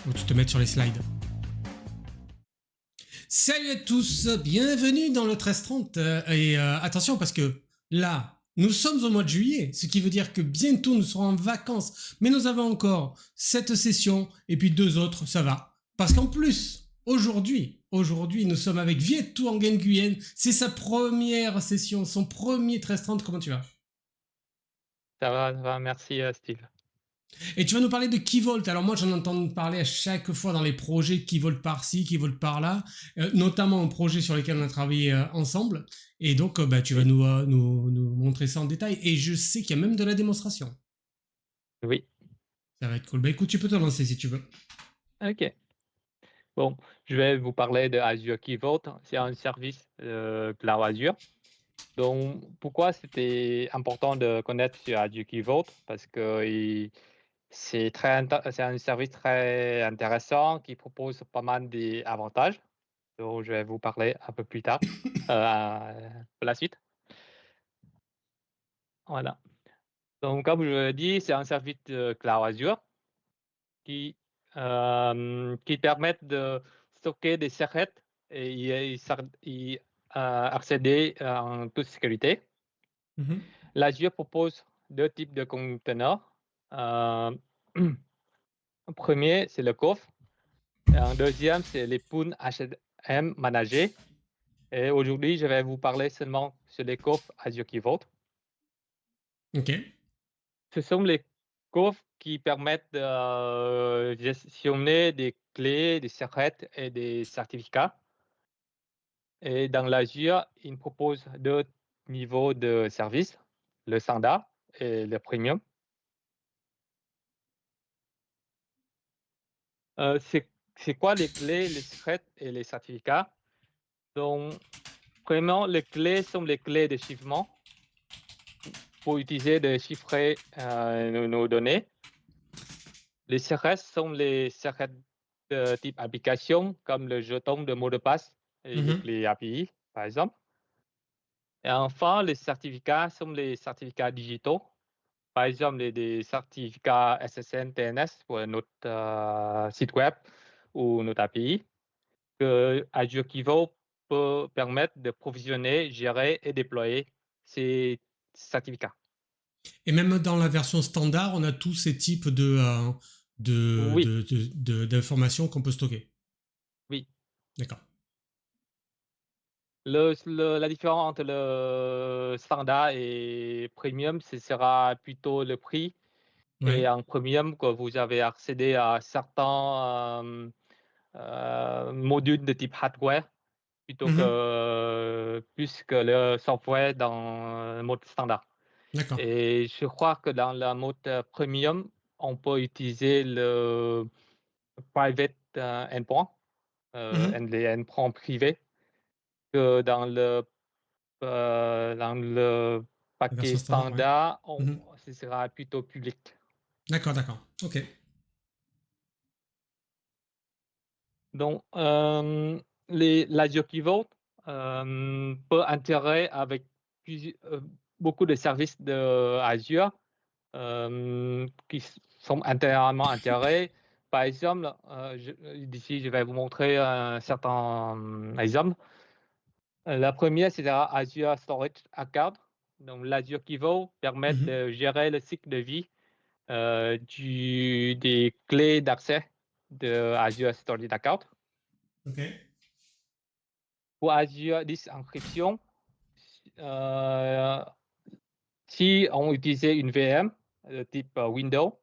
Ou tu te mets sur les slides. Salut à tous, bienvenue dans le 1330. Attention parce que là, nous sommes au mois de juillet, ce qui veut dire que bientôt nous serons en vacances. Mais nous avons encore cette session et puis deux autres, ça va. Parce qu'en plus, aujourd'hui, nous sommes avec Vietou en Nguyen. C'est sa première session, son premier 1330. Comment tu vas? Ça va, merci Steve. Et tu vas nous parler de Keyvolt. Alors moi, j'en entends parler à chaque fois dans les projets Keyvolt par-ci, Keyvolt par-là, notamment un projet sur lequel on a travaillé ensemble. Et donc, tu vas Oui, nous montrer ça en détail. Et je sais qu'il y a même de la démonstration. oui, Ça va être cool. Bah écoute, tu peux te lancer si tu veux. ok. Bon, je vais vous parler de Azure Key Vault. C'est un service Cloud Azure. Donc, pourquoi c'était important de connaître sur Azure Key Vault? Parce que c'est un service très intéressant qui propose pas mal d'avantages. Donc, je vais vous parler un peu plus tard pour la suite. Voilà. Donc, comme je l'ai dit, c'est un service de Cloud Azure qui, qui permettent de stocker des secrets et accéder en toute sécurité. Mhm. L'Azure propose deux types de conteneurs. Un premier, c'est le coffre. Et un deuxième, c'est les pools HM managés. Et aujourd'hui, je vais vous parler seulement sur les coffres Azure Key Vault. Ok. Ce sont les coffres qui permettent de gestionner des clés, des secrets et des certificats. Et dans l'Azure, il propose deux niveaux de service, le standard et le premium. C'est quoi les clés, les secrets et les certificats? Donc, premièrement, les clés sont les clés de chiffrement pour utiliser de chiffrer nos données. Les secrets sont les secrets de type application, comme le jeton de mot de passe et les Mhm. clés API, par exemple. Et enfin, les certificats sont les certificats digitaux. Par exemple, des certificats SSN, TNS pour notre site web ou notre API, que Azure Key Vault peut permettre de provisionner, gérer et déployer ces certificats. Et même dans la version standard, on a tous ces types Oui, d'informations qu'on peut stocker. oui. D'accord. La différence entre le standard et premium, ce sera plutôt le prix. Et Ouais. en premium, que vous avez accédé à certains modules de type hardware plutôt Mhm. que plus que le software dans le mode standard. D'accord. Et je crois que dans le mode premium, on peut utiliser le private endpoint, Mhm. les endpoints privés, que dans le La paquet version standard, ouais. standard, Mhm. ce sera plutôt public. D'accord, d'accord. Ok. Donc, l'Azure Key Vault peut intégrer avec beaucoup de services de Azure qui sont intégralement intégrés. Par exemple, d'ici, je vais vous montrer un certain exemple. La première, c'est Azure Storage Account. Donc, l'Azure Key Vault permet Mhm. de gérer le cycle de vie des clés d'accès de Azure Storage Account. Ok. Pour Azure Disencryption, euh, si on utilisait une VM de type Windows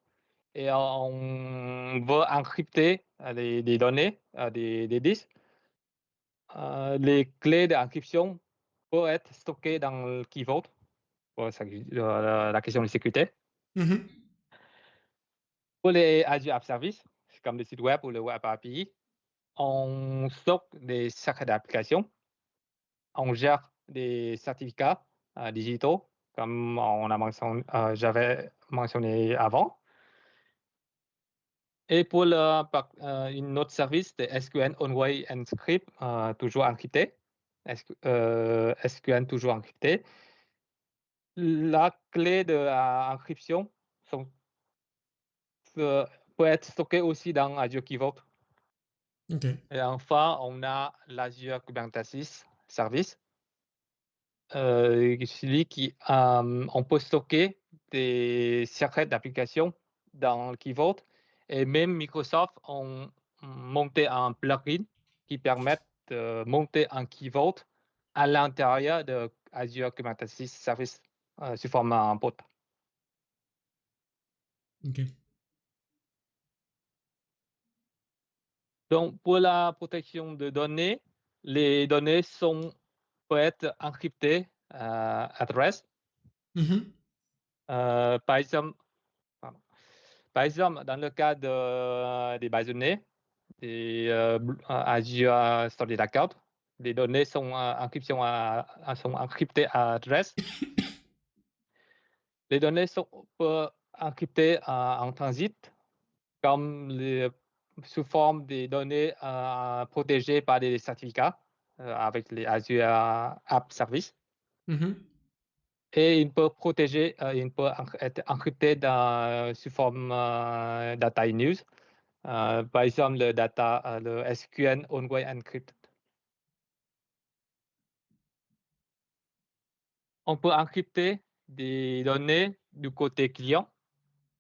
et on veut encrypter des données, des disques, les clés d'encryption peuvent être stockées dans le Key Vault pour la question de sécurité. Mhm. Pour les Azure App Services, comme le site web ou le Web API, on stocke des secrets d'application, on gère des certificats digitaux, comme j'avais mentionné avant. Et pour une autre service de SQN Onway Encrypt, toujours encrypté, SQN toujours encrypté, la clé de encryption sont peut être stocké aussi dans Azure Key Vault. Ok. Et enfin, on a l'Azure Kubernetes Service, celui qui, on peut stocker des secrets d'application dans le Key Vault. Et même Microsoft ont monté un plugin qui permet de monter un Key Vault à l'intérieur de Azure Kubernetes Service sous format pod. Ok. Donc, pour la protection de données, les données peuvent être encryptées à reste. Mhm. Par exemple, dans le cas des bases de données, des Azure Storage Account, les données sont, sont encryptées à reste. Les données sont encryptées en transit, comme sous forme des données protégées par des certificats avec les Azure App Service. Mhm. Et il peut être encrypté sous forme data in use. Par exemple, le SQL Ongoing Encrypted. On peut encrypter des données du côté client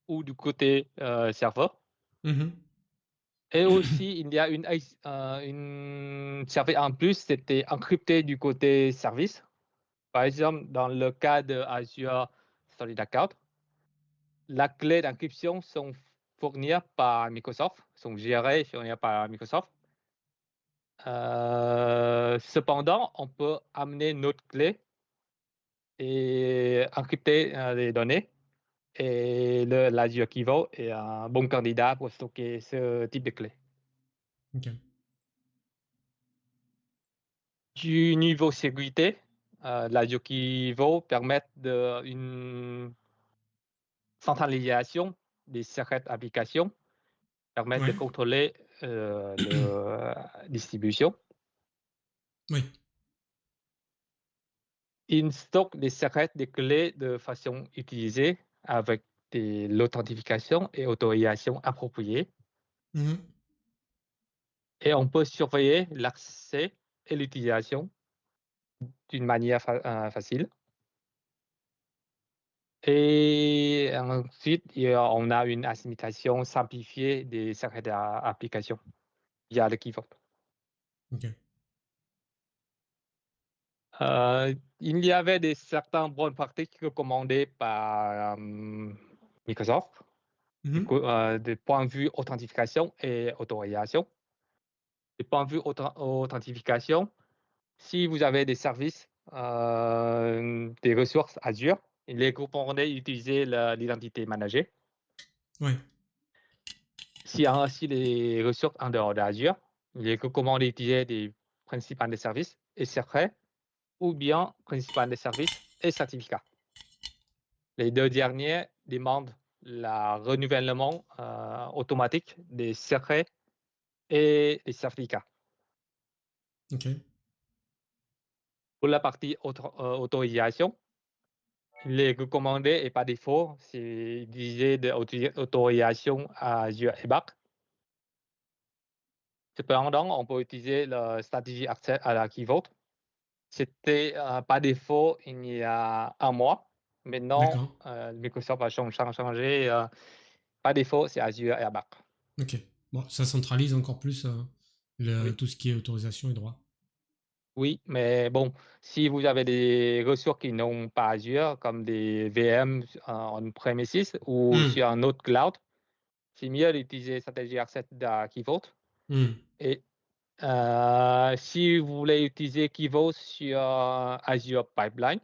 ou du côté serveur. Mhm. Et aussi, il y a une service en plus, c'était encrypté du côté service. Par exemple, dans le cas de Azure Storage Account, la clé d'encryption sont fournies par Microsoft, sont gérées et fournies par Microsoft. Cependant, on peut amener notre clé et encrypter les données. Et l'Azure Key Vault est un bon candidat pour stocker ce type de clé. Ok. Du niveau sécurité, l'Azure Key Vault permet une centralisation des secrets d'application, permet de Ouais. contrôler la distribution. Oui. Il stocke les secrets des clés de façon utilisée avec l'authentification et autorisation appropriée. Mhm. Et on peut surveiller l'accès et l'utilisation d'une manière facile. Et ensuite, on a une administration simplifiée des secrets d'application via le Key Vault. Ok. Il y avait certaines bonnes pratiques recommandées par Microsoft Mhm. du point de vue authentification et autorisation. Du point de vue authentification, si vous avez des services, des ressources Azure, il est recommandé d'utiliser l'identité managée. Ouais. Si les ressources en dehors d'Azure, il est recommandé d'utiliser des principaux des services et secrets ou bien principaux des services et certificats. Les deux derniers demandent le renouvellement automatique des secrets et des certificats. Ok. Pour la partie autorisation, il est recommandé et par défaut, c'est d'utiliser de autorisation Azure EBAC. Cependant, on peut utiliser la stratégie accès à la Key Vault. C'était par défaut il y a un mois. Maintenant, D'accord. Microsoft a changé. Par défaut, c'est Azure EBAC. Ok. Bon, ça centralise encore plus Oui. tout ce qui est autorisation et droit. Oui, mais bon, si vous avez des ressources qui n'ont pas Azure, comme des VM on-premises ou Hmm. sur un autre cloud, c'est mieux d'utiliser stratégie accès de Key Vault. Hmm. Et si vous voulez utiliser Key Vault sur Azure Pipeline,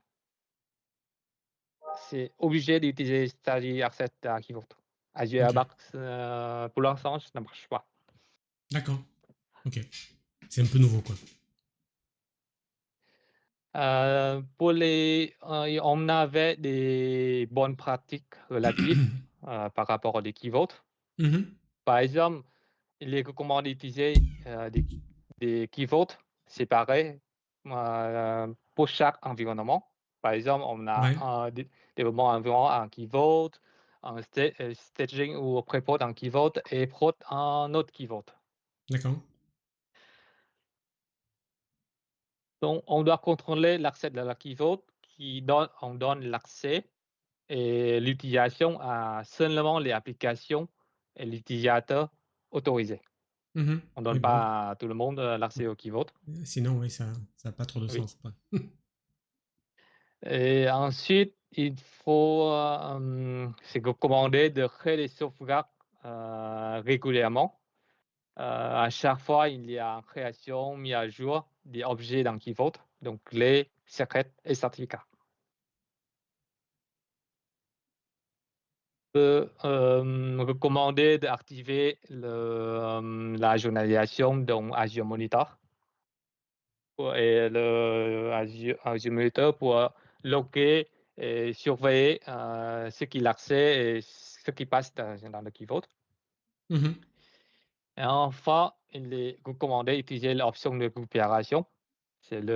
c'est obligé d'utiliser stratégie accès de Key Vault. Azure Ok. ABAC, pour l'instant, ça ne marche pas. D'accord. Ok. C'est un peu nouveau, quoi. On avait des bonnes pratiques relatives par rapport à Key Vault. Mhm. Par exemple, il est recommandé d'utiliser des Key Vault séparés pour chaque environnement. Par exemple, on a Ouais. un développement environnement en Key Vault, un staging ou pré-prod en key vault et prod en autre key vault. D'accord. Donc, on doit contrôler l'accès de la key vault on donne l'accès et l'utilisation à seulement les applications et l'utilisateur autorisé. Mhm. On ne donne Oui, bah oui. pas à tout le monde l'accès au key vault. Sinon, oui, ça n'a pas trop de Oui. sens. Après. Et ensuite, il faut, c'est recommandé de créer les sauvegardes régulièrement. À chaque fois, il y a une création, mise à jour des objets dans Key Vault, donc clés, secrets et certificats. Recommandé d'activer la journalisation dans Azure Monitor et le Azure Monitor pour loguer et surveiller ce qu'il accède et ce qui passe dans le Key Vault. Mhm. Et enfin, il est recommandé d'utiliser l'option de récupération. C'est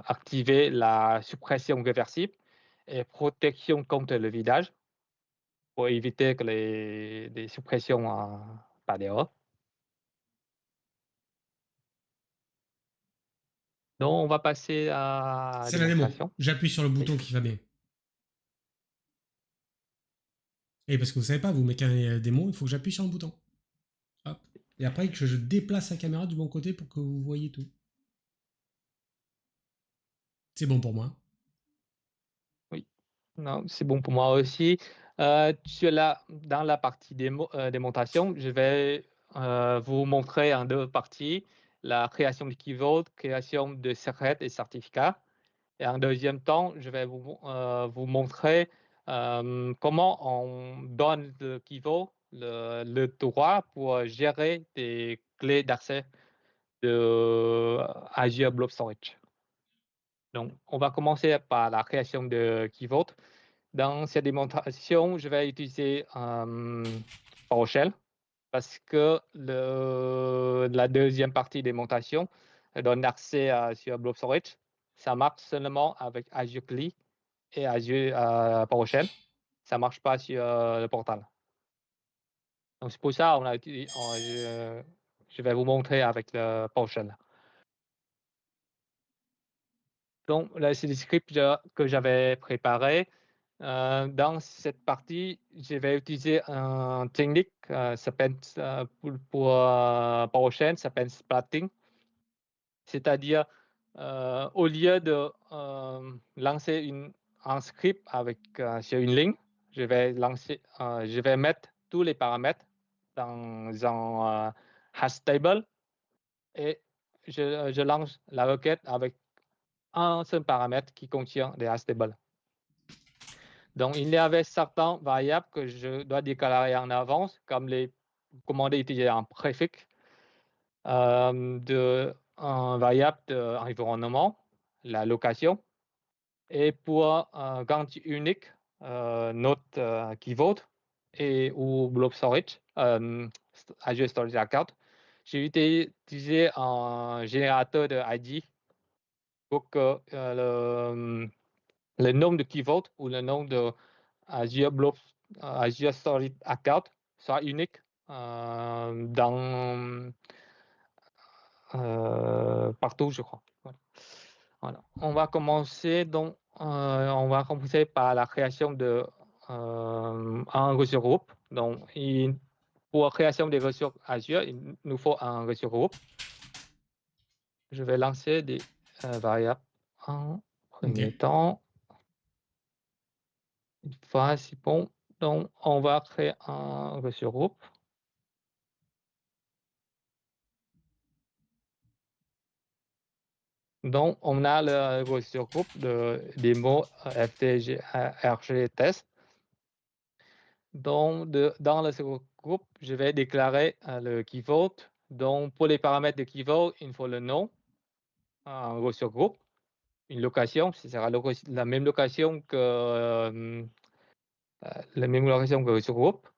activer la suppression réversible et protection contre le vidage pour éviter que les suppressions par d'erreur. Donc, on va passer à la C'est la démo. démonstration. J'appuie sur le bouton qui va bien. Et parce que vous savez pas, vous mettez un démo, il faut que j'appuie sur un bouton. Hop. Et après que je déplace la caméra du bon côté pour que vous voyez tout. C'est bon pour moi. Oui, non, c'est bon pour moi aussi. Dans la partie démonstration, je vais vous montrer en deux parties la création de key vault, création de secrets et certificats. Et en deuxième temps, je vais vous montrer comment on donne le key vault le droit pour gérer des clés d'accès de Azure Blob Storage. Donc, on va commencer par la création de key vault. Dans cette démonstration, je vais utiliser PowerShell parce que la deuxième partie de démonstration donne accès sur Blob Storage. Ça marche seulement avec Azure CLI et Azure PowerShell. Ça ne marche pas sur le portal. Donc, c'est pour ça que je vais vous montrer avec le PowerShell. Donc, là, c'est le script que j'avais préparé. Dans cette partie, je vais utiliser une technique pour PowerShell, ça s'appelle splatting. C'est-à-dire, au lieu de lancer un script sur une ligne, je vais mettre tous les paramètres dans un hash table et je lance la requête avec un seul paramètre qui contient des hash tables. Donc, il y avait certaines variables que je dois déclarer en avance, comme les commandes utilisées en préfixe, un variable d'environnement, la location, et pour garantie unique, notre key vault ou blob storage, Azure Storage Account, j'ai utilisé un générateur de ID pour que le nom de key vault ou le nom de Azure Blob Azure Storage Account soit unique partout, je crois. Voilà. On va commencer par la création de un ressource groupe. Donc, pour la création des ressources Azure, il nous faut un ressource groupe. Je vais lancer des variables en premier temps. Une fois, c'est bon. Donc, on va créer un ressource groupe. Donc, on a le ressource groupe des mots FTG, RG test. Donc, dans le groupe, je vais déclarer le key vault. Donc, pour les paramètres de key vault, il faut le nom, un ressource groupe, une location, ce sera la même location que ressource groupe.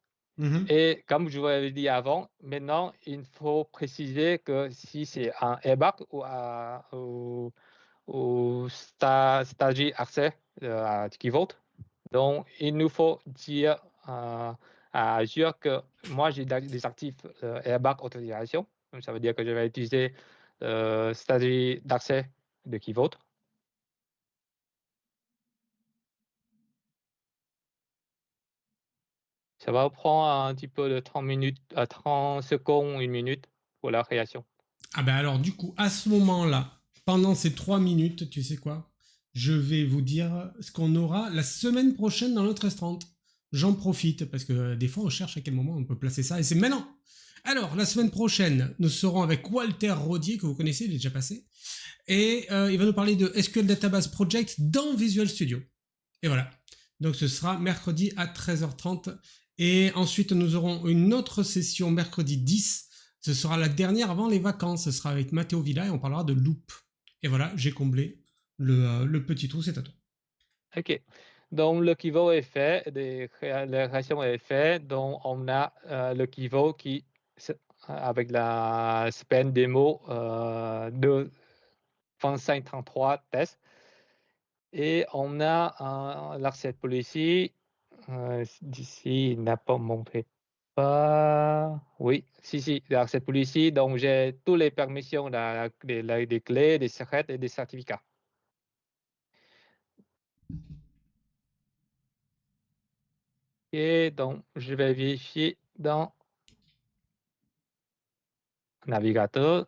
Et comme je vous l'avais dit avant, maintenant, il faut préciser que si c'est un airbag ou stagiaire accès à key vault, donc il nous faut dire à Azure que moi, j'ai désactivé Airbag Authorisation. Donc, ça veut dire que je vais utiliser stratégie d'accès de Key Vault. Ça va prendre un petit peu de 30 secondes, 1 minute pour la création. Ah ben alors du coup, à ce moment-là, pendant ces 3 minutes, tu sais quoi? Je vais vous dire ce qu'on aura la semaine prochaine dans notre S30. J'en profite parce que des fois on cherche à quel moment on peut placer ça et c'est maintenant. Alors la semaine prochaine, nous serons avec Walter Rodier que vous connaissez, il est déjà passé, et il va nous parler de SQL Database Project dans Visual Studio. Et voilà. Donc ce sera mercredi à 13h30 et ensuite nous aurons une autre session mercredi 10. Ce sera la dernière avant les vacances. Ce sera avec Matteo Villa et on parlera de loop. Et voilà, j'ai comblé le petit trou, c'est à toi. OK. Donc, le pivot est fait, la création est faite. Donc, on a le pivot qui, avec la span démo de 2533 tests. Et on a l'accès policy. D'ici, il n'a pas montré. Pas. Oui, si, l'accès policy. Donc, j'ai toutes les permissions, des clés, des secrets et des certificats. Et donc, je vais vérifier dans le navigateur.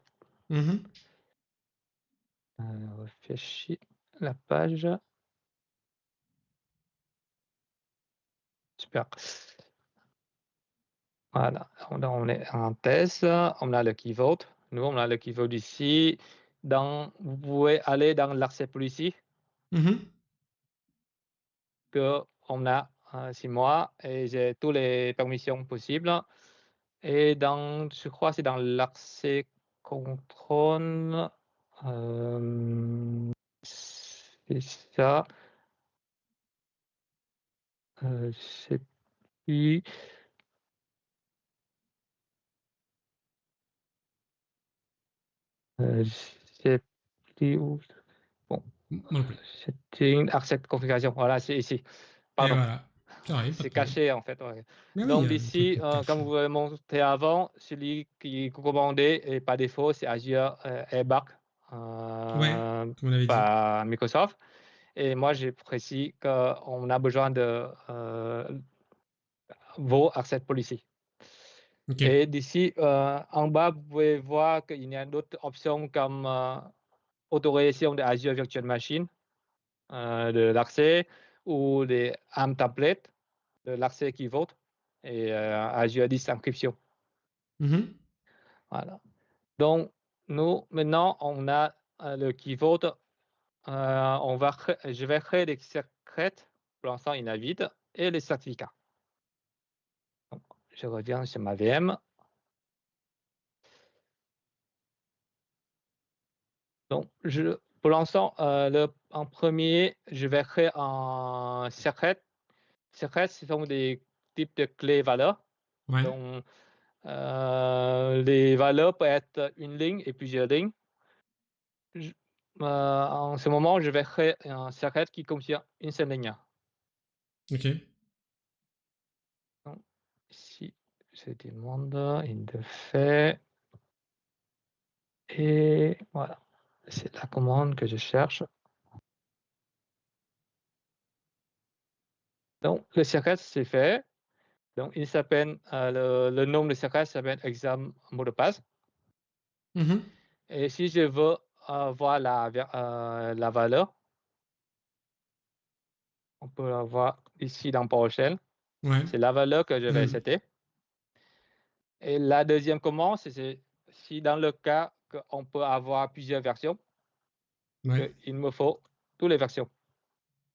Réfléchir la page. Super. Voilà, on est en test. On a le key vote. Nous, on a le key vote ici. Vous pouvez aller dans l'accès policy que on a 6 mois et j'ai toutes les permissions possibles. Et je crois que c'est dans l'accès contrôle. C'est ça. C'est plus. C'est plus où. Bon, Moi non plus. c'est une accès configuration. Voilà, c'est ici. Et Pardon. voilà. Ça arrive, pas de C'est problème. caché en fait. Ouais. Mais oui, il y Donc a des trucs ici, pour cacher. comme vous l'avez montré avant, celui qui est commandé et par défaut, c'est Azure Airbag Ouais, comme on avait dit. par Microsoft. Et moi, j'ai précisé qu'on a besoin de vos access policy. Ok. Et d'ici, en bas, vous pouvez voir qu'il y a d'autres options comme autorisation de Azure Virtual Machine, de l'accès, ou des ARM templates, de l'accès qui vote, et Azure 10 encryption. Voilà. Donc, nous, maintenant, on a le key vote. Je vais créer des secrets. Pour l'instant, il y en a vide. Et les certificats. Donc, je reviens sur ma VM. Donc, pour l'instant, en premier, je vais créer un secret. Secrets, ce sont des types de clés valeurs. Ouais. Donc, les valeurs peuvent être une ligne et plusieurs lignes. En ce moment, je vais créer un secret qui contient une seule ligne. Ok. Donc, ici, je demande, il le fait. Et voilà, c'est la commande que je cherche. Donc, le secret, c'est fait. Donc, il s'appelle, le nom du secret s'appelle exam mot de passe. Et si je veux voir la valeur, on peut la voir ici dans PowerShell. Ouais. C'est la valeur que je vais setter. Et la deuxième commande, c'est si dans le cas qu'on peut avoir plusieurs versions, Ouais. il me faut toutes les versions.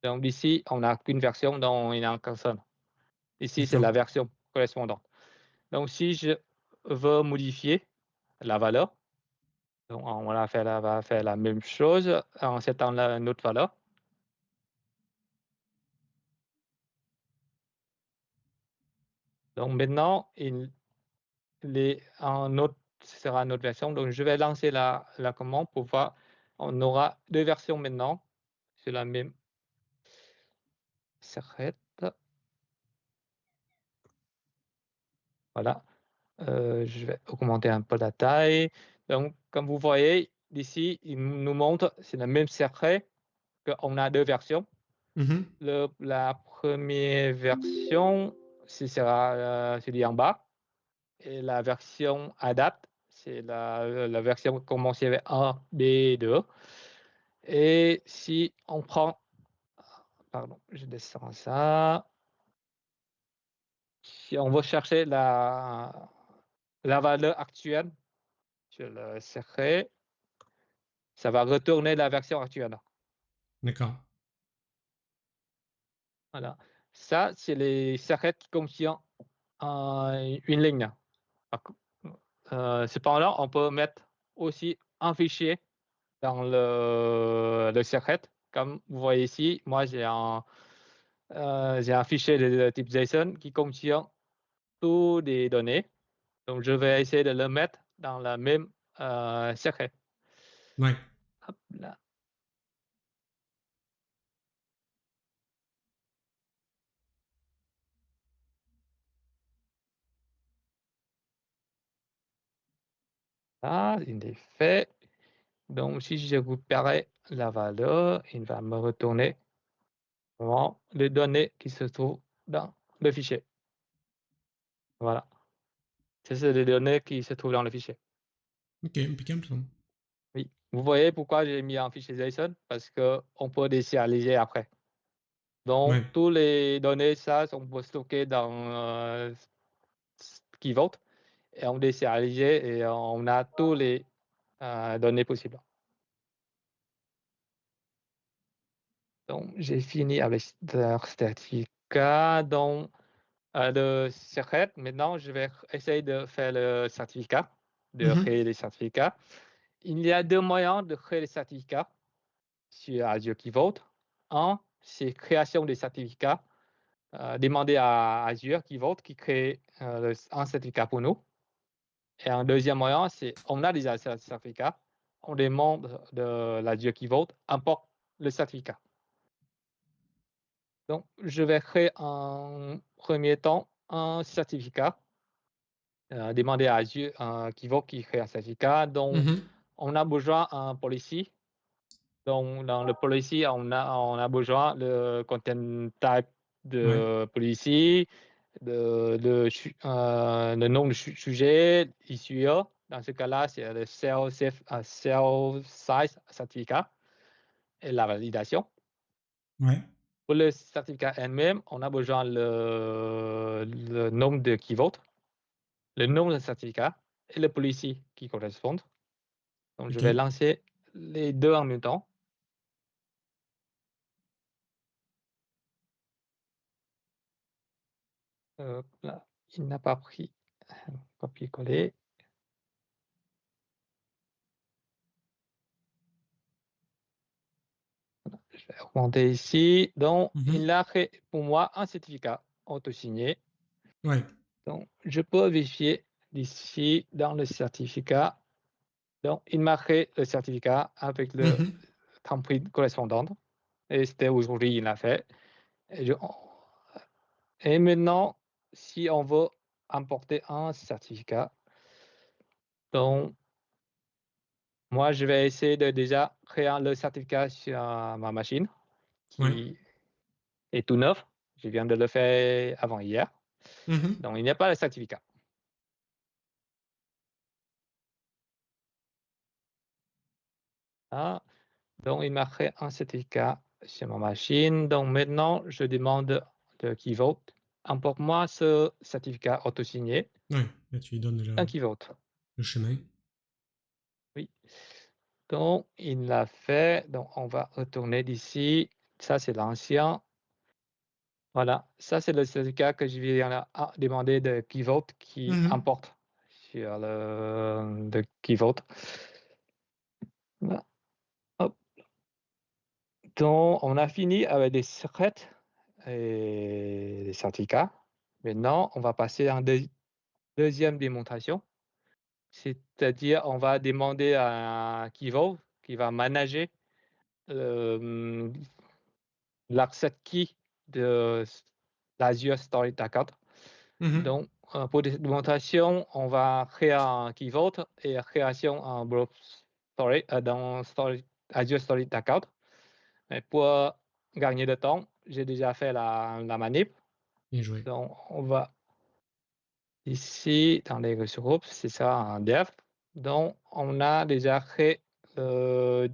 Donc ici, on n'a qu'une version, donc il n'y en a qu'un seul. Ici, c'est la version correspondante. Donc si je veux modifier la valeur, donc on va faire la même chose en settant une autre valeur. Donc maintenant, ce sera une autre version. Donc je vais lancer la commande pour voir. On aura deux versions maintenant. C'est la même secret. Voilà. Je vais augmenter un peu la taille. Donc, comme vous voyez, ici, il nous montre, c'est le même secret, qu'on a 2 versions. Mhm. La première version, ce sera, celui en bas et la version adapte, c'est la version commencée avec 1, B, 2 et si on prend pardon, je descends ça. Si on veut chercher la valeur actuelle sur le secret, ça va retourner la version actuelle. D'accord. Voilà. Ça, c'est les secrets qui contiennent une ligne. Cependant, on peut mettre aussi un fichier dans le secret. Comme vous voyez ici, moi j'ai un fichier de type JSON qui contient toutes les données. Donc, je vais essayer de le mettre dans la même secret. Ouais. Hop là. Ah, il est fait. Donc, si je récupère la valeur, il va me retourner vraiment les données qui se trouvent dans le fichier. Voilà. C'est les données qui se trouvent dans le fichier. Ok, impeccable ça. Oui. Vous voyez pourquoi j'ai mis un fichier JSON? Parce qu'on peut désérialiser après. Ouais. Donc, toutes les données, ça, on peut stocker dans Key Vault et on désérialise et on a tous les données possibles. Donc, j'ai fini avec le certificat. Donc, le secret, maintenant, je vais essayer de faire le certificat, de Mhm. créer les certificats. Il y a 2 moyens de créer les certificats sur Azure Key Vault. Un, c'est création des certificats. Demander à Azure Key Vault qui crée un certificat pour nous. Et un deuxième moyen, c'est on a déjà ce certificat, on demande de l'Azure Key Vault, importe le certificat. Donc, je vais créer en premier temps un certificat, demander à Azure Key Vault qui crée un certificat. Donc, Mhm. on a besoin d'un policy. Donc, dans le policy, on a besoin le content type Ouais. de policy, le nom du sujet, issuer. Dans ce cas-là, c'est le cell size certificat et la validation. Ouais. Pour le certificat elle-même, on a besoin le nombre de key votes, le nombre de certificats et le policy qui correspondent. Donc, je Ok. vais lancer les deux en même temps. Là, il n'a pas pris. Copier-coller. Je vais augmenter ici. Donc, Mhm. il a créé pour moi un certificat auto-signé. Ouais. Donc, je peux vérifier ici dans le certificat. Donc, il m'a créé le certificat avec le Mhm. template correspondant. Et c'était aujourd'hui, il l'a fait. Et maintenant, si on veut importer un certificat, donc, moi, je vais essayer de déjà créer le certificat sur ma machine Ouais. qui est tout neuf. Je viens de le faire avant hier. Mhm. Donc, il n'y a pas de certificat. Ah, donc, il m'a créé un certificat sur ma machine. Donc, maintenant, je demande de Keyvote. Importe-moi ce certificat auto-signé. Ouais. Là, tu lui donnes déjà Un Keyvote. le chemin. Oui. Donc, il l'a fait. Donc, on va retourner d'ici. Ça, c'est l'ancien. Voilà. Ça, c'est le certificat que je viens demander de Keyvote qui Mhm. importe sur de Keyvote. Là. Hop. Donc, on a fini avec des secrets et des certificats. Maintenant, on va passer à une deuxième démonstration. C'est-à-dire, on va demander à Keyvote qui va manager l'access key de l'Azure Storage Account. Mhm. Donc, pour documentation, on va créer un key vault et création en blob storage dans storage, Azure Storage Account. Mais pour gagner de temps, j'ai déjà fait la manip. Bien joué. Donc, on va ici dans les ressources, c'est ça un dev. Donc, on a déjà créé le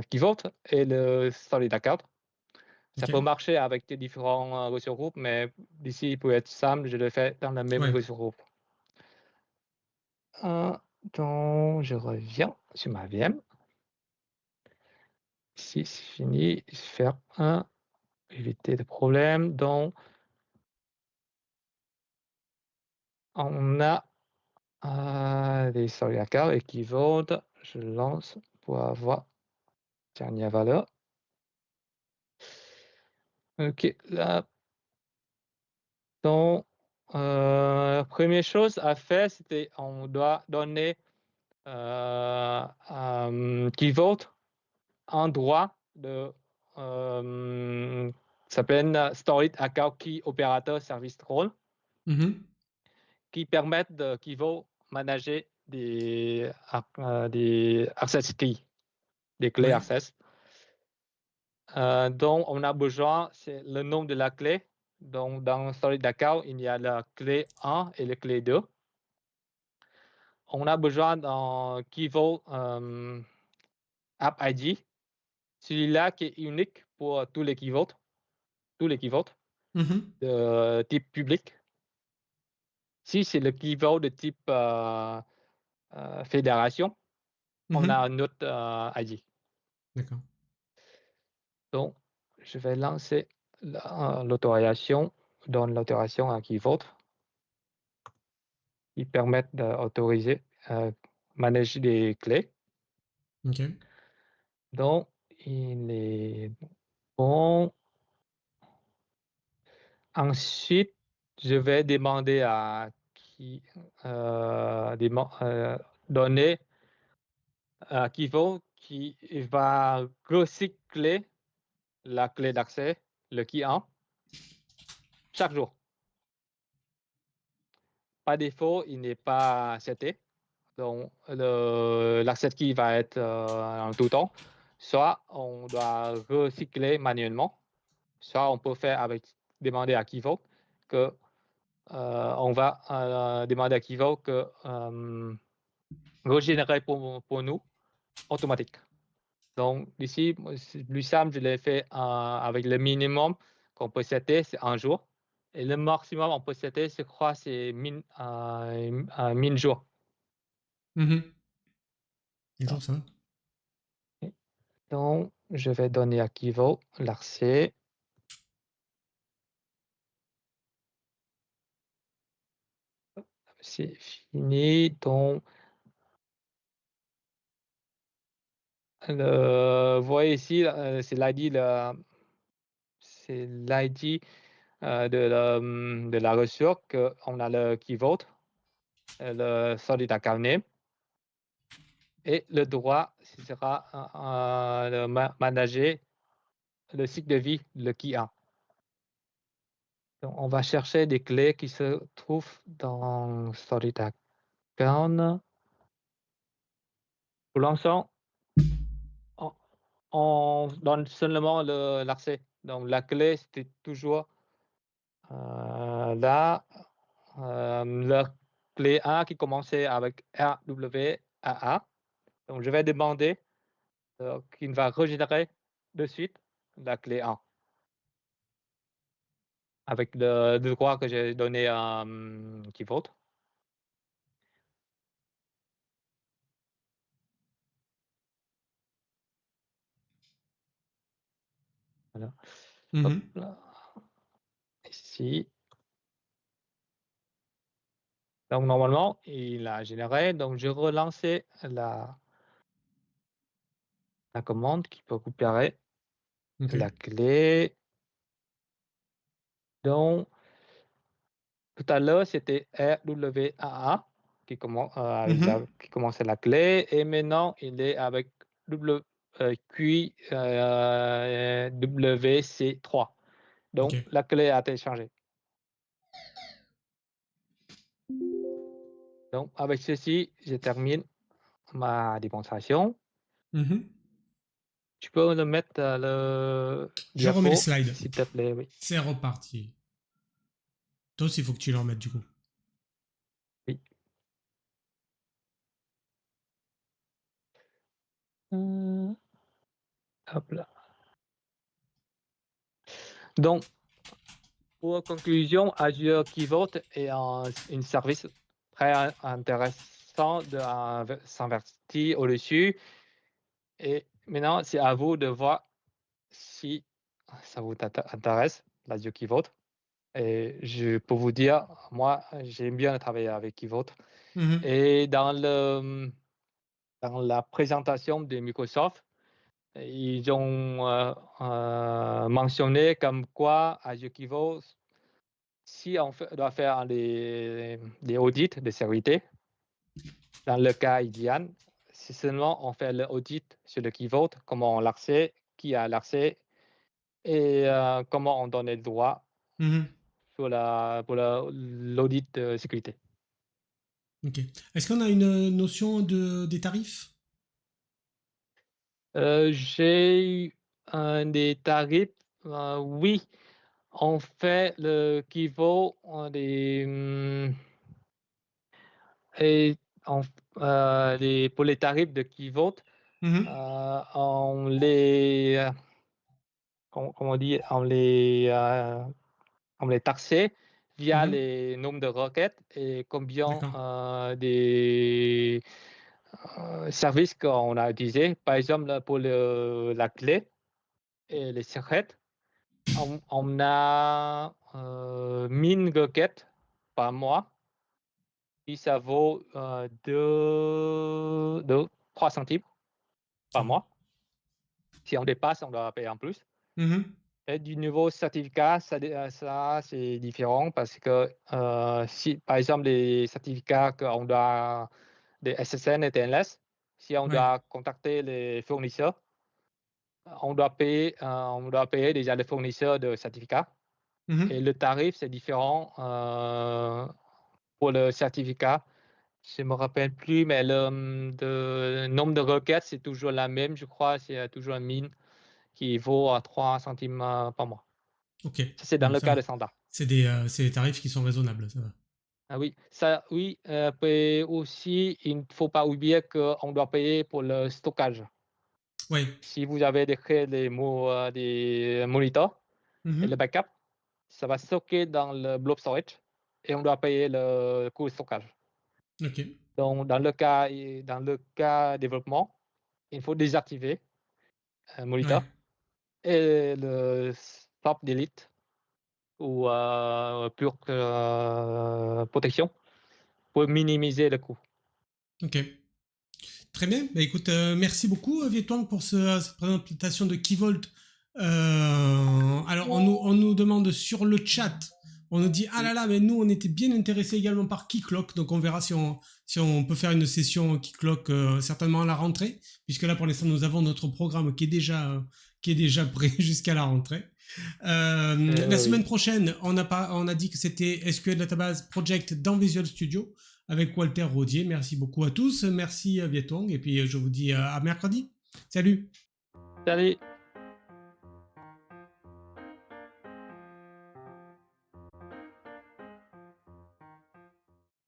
key vault et le storage account. Ça Ok. peut marcher avec des différents ressources, mais ici, pour être simple, je le fais dans la même Ouais. ressource. Donc, je reviens sur ma VM. Ici, c'est fini. Faire un, éviter de problème. Donc, on a des storage accounts équivalents. Je lance pour avoir dernière valeur. OK, là. Donc, première chose à faire, c'était on doit donner key vault un droit de s'appelle Storage Account Key Operator Service Role Mhm. qui permettent de qui vont manager des access keys, des clés Ouais. access. Donc, on a besoin, c'est le nom de la clé. Donc, dans Storage Account, il y a la clé 1 et la clé 2. On a besoin d'un key vault App ID, celui-là qui est unique pour tous les key vaults, Mhm. de type public. Si c'est le key vault de type fédération, on a Mhm. un autre ID. D'accord. Donc, je vais lancer l'autorisation, donne l'autorisation à key vault. Ils permettent d'autoriser, manager des clés. Ok. Donc, il est bon. Ensuite, je vais demander à qui donner à Kivo qui va recycler la clé d'accès, le key 1, chaque jour. Par défaut, il n'est pas seté. Donc, l'accès key va être en tout temps. Soit on doit recycler manuellement, soit on peut faire avec demander à Kivo que on va demander à Kivo que régénérer pour nous automatique. Donc ici, c'est plus simple, je l'ai fait avec le minimum qu'on peut setter, c'est un jour. Et le maximum on peut setter, je crois, c'est 1000 jours. Mhm. Un jour, ça va. Donc, je vais donner à Kivo l'accès. C'est fini. Donc, vous voyez ici, c'est l'ID de la ressource qu'on a le key vault, le solid account name. Et le droit, ce sera de manager le cycle de vie, le key 1. Donc, on va chercher des clés qui se trouvent dans solid account. Pour l'instant, on donne seulement l'accès. Donc, la clé, c'était toujours là. La clé 1 qui commençait avec RWAA. Donc, je vais demander qu'il va régénérer de suite la clé 1 avec le droit que j'ai donné à qui vote. Voilà. Hop Mhm. là. Ici. Donc, normalement, il a généré. Donc, je relançais la commande qui peut récupérer Ok. la clé. Donc, tout à l'heure, c'était RWAA Mhm. qui commençait la clé. Et maintenant, il est avec WC3. Ok. Donc, la clé a été changée. Donc, avec ceci, je termine ma démonstration. Mhm. Tu peux le mettre le Je remets les diapo, slides. s'il te plaît, oui. C'est reparti. Toi aussi, il faut que tu le remettes du coup. Oui. Hop là. Donc, pour conclusion, Azure Key Vault est un service très intéressant de s'investir au-dessus. Et maintenant, c'est à vous de voir si ça vous intéresse, l'Azure Key Vault. Et je peux vous dire, moi, j'aime bien travailler avec Key Vault. Mhm. Et dans la présentation de Microsoft, ils ont mentionné comme quoi Azure Key Vault, si on doit faire des audits de sécurité, dans le cas IDIAN, c'est seulement on fait l'audit sur le Key Vault, comment on l'accès, qui a l'accès et comment on donne les droits Mhm. pour l'audit de sécurité. Ok. Est-ce qu'on a une notion des tarifs? J'ai eu des tarifs, oui, on fait le Key Vault et pour les tarifs de Key Vault, Mhm. on les comment dire, on les taxait via Mhm. les nombres de requêtes et combien D'accord. des services qu'on a utilisés. Par exemple, pour la clé et les secrets, on a 1000 requêtes par mois et ça vaut 3 centimes Ça par va. mois. Si on dépasse, on doit payer en plus. Mhm. Et du niveau certificat, ça c'est différent parce que si, par exemple, les certificats qu'on doit, des SSN et TLS, si on Ouais. doit contacter les fournisseurs, on doit payer déjà les fournisseurs de certificats. Et Mhm. le tarif, c'est différent pour le certificat. Je ne me rappelle plus, mais le nombre de requêtes, c'est toujours la même, je crois. C'est toujours un mine qui vaut à 3 centimes par mois. Ok. Ça, c'est dans Bon, le ça cas va. de standard. C'est des tarifs qui sont raisonnables, ça va. Ah oui, ça, oui. Puis aussi, il ne faut pas oublier qu'on doit payer pour le stockage. Ouais. Si vous avez créé des moniteurs et le Mhm. backup, ça va stocker dans le blob storage et on doit payer le coût de stockage. Ok. Donc, dans le cas développement, il faut désactiver un Ouais. moniteur et le stop delete ou pure protection pour minimiser le coût. Ok. Très bien. Bah, écoute, merci beaucoup, Vietwang, pour cette présentation de Keyvolt. Alors, on nous demande sur le chat, on nous dit, ah là Oui, là, mais nous, on était bien intéressés également par Keycloak, donc on verra si on peut faire une session Keycloak certainement à la rentrée, puisque là, pour l'instant, nous avons notre programme qui est déjà prêt jusqu'à la rentrée. La semaine oui. prochaine, on a dit que c'était SQL Database Project dans Visual Studio avec Walter Rodier. Merci beaucoup à tous. Merci Vietong. Et puis je vous dis à mercredi. Salut. Salut.